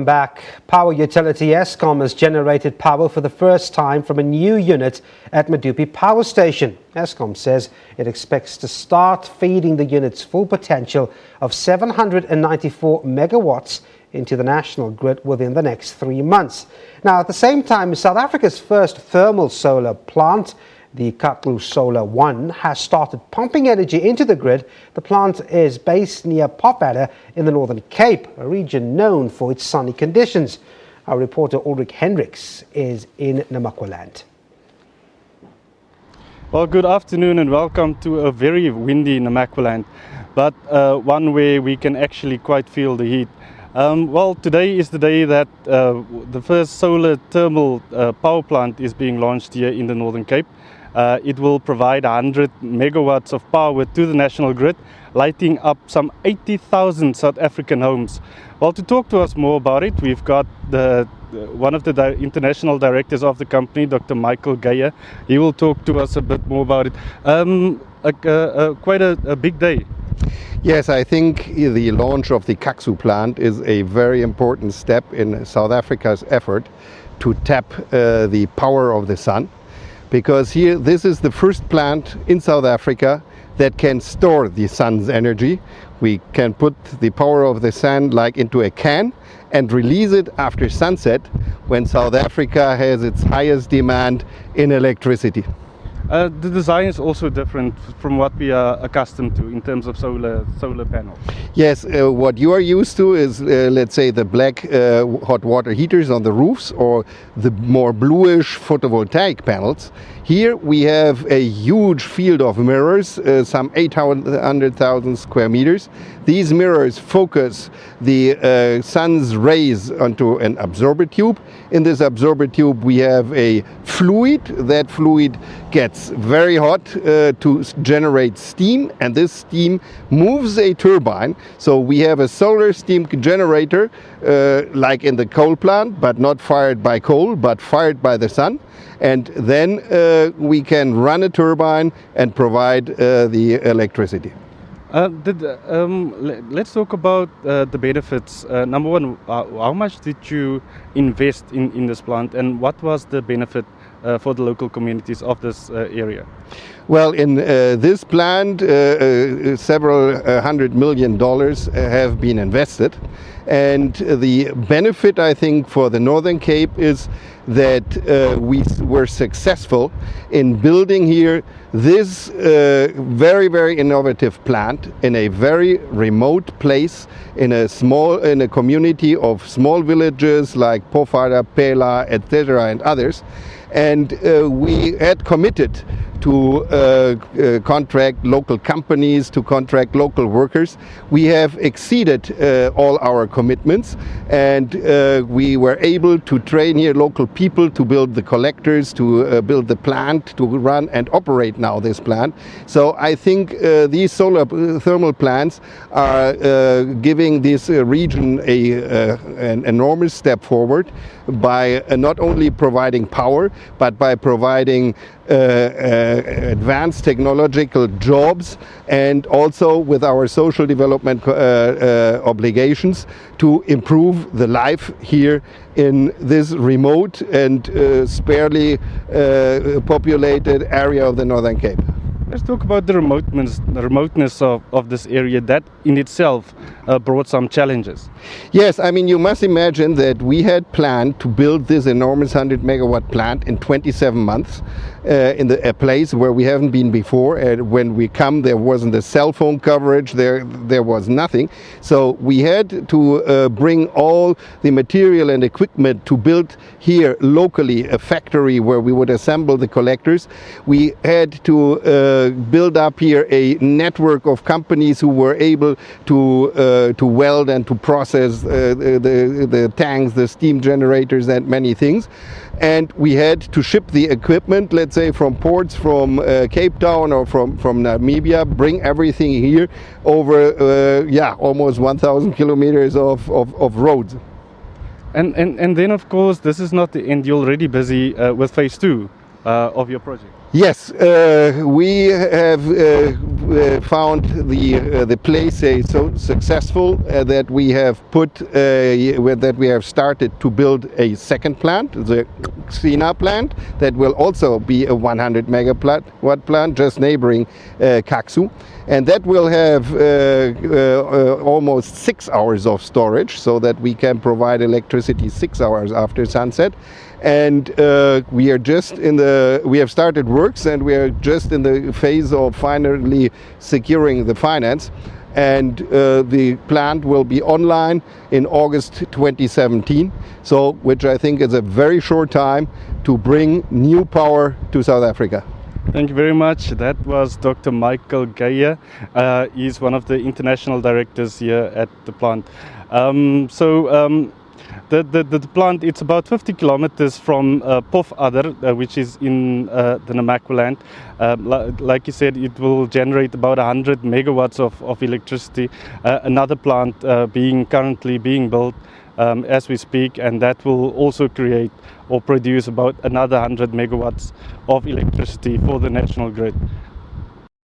Welcome back. Power utility Eskom has generated power for the first time from a new unit at Medupi power station. Eskom says it expects to start feeding the unit's full potential of 794 megawatts into the national grid within the next 3 months. Now, at the same time, South Africa's first thermal solar plant, the KaXu Solar One, has started pumping energy into the grid. The plant is based near Pofadder in the Northern Cape, a region known for its sunny conditions. Our reporter Ulrich Hendriks is in Namaqualand. Well, good afternoon and welcome to a very windy Namaqualand, but one where we can actually quite feel the heat. Well, today is the day that the first solar thermal power plant is being launched here in the Northern Cape. It will provide 100 megawatts of power to the national grid, lighting up some 80,000 South African homes. Well, to talk to us more about it, we've got one of the international directors of the company, Dr. Michael Geyer. He will talk to us a bit more about it. Quite a big day. Yes, I think the launch of the KaXu plant is a very important step in South Africa's effort to tap the power of the sun. Because here, this is the first plant in South Africa that can store the sun's energy. We can put the power of the sun like into a can and release it after sunset when South Africa has its highest demand in electricity. The design is also different from what we are accustomed to in terms of solar panels. Yes, what you are used to is, let's say, the black hot water heaters on the roofs or the more bluish photovoltaic panels. Here we have a huge field of mirrors, some 800,000 square meters. These mirrors focus the sun's rays onto an absorber tube. In this absorber tube we have a fluid. That fluid gets very hot to generate steam, and this steam moves a turbine. So we have a solar steam generator like in the coal plant, but not fired by coal, but fired by the sun. And then we can run a turbine and provide the electricity. Let's talk about the benefits. Number one, how much did you invest in this plant, and what was the benefit for the local communities of this area? Well, in this plant, several $100 million have been invested. And the benefit, I think, for the Northern Cape is that we were successful in building here this very, very innovative plant in a very remote place, in a community of small villages like Pofadder, Pela, etc., and others. And we had committed to contract local companies, to contract local workers. We have exceeded all our commitments, and we were able to train here local people to build the collectors, to build the plant, to run and operate now this plant. So I think these solar thermal plants are giving this region an enormous step forward by not only providing power, but by providing advanced technological jobs, and also with our social development obligations to improve the life here in this remote and sparsely populated area of the Northern Cape. Let's talk about the remoteness of this area. That in itself brought some challenges. Yes, I mean, you must imagine that we had planned to build this enormous 100 megawatt plant in 27 months in a place where we haven't been before. And when we come, there wasn't a cell phone coverage, there was nothing. So we had to bring all the material and equipment to build here locally a factory where we would assemble the collectors. We had to build up here a network of companies who were able to weld and to process the tanks, the steam generators, and many things. And we had to ship the equipment, let's say, from ports from Cape Town or from Namibia, bring everything here over almost 1,000 kilometers of roads. And then, of course, this is not the end. You're already busy with phase 2 of your project. Yes, we have found the place so successful that we have started to build a second plant, the Xina plant, that will also be a 100 megawatt plant just neighboring KaXu. And that will have almost 6 hours of storage, so that we can provide electricity 6 hours after sunset. And we have started works, and we are just in the phase of finally securing the finance. And the plant will be online in August 2017, which I think is a very short time to bring new power to South Africa. Thank you very much. That was Dr. Michael Geyer. He's one of the international directors here at the plant. The plant, it's about 50 kilometers from Pofadder, which is in the Namaqualand. Like you said, it will generate about 100 megawatts of electricity. Another plant currently being built as we speak, and that will also create or produce about another 100 megawatts of electricity for the national grid.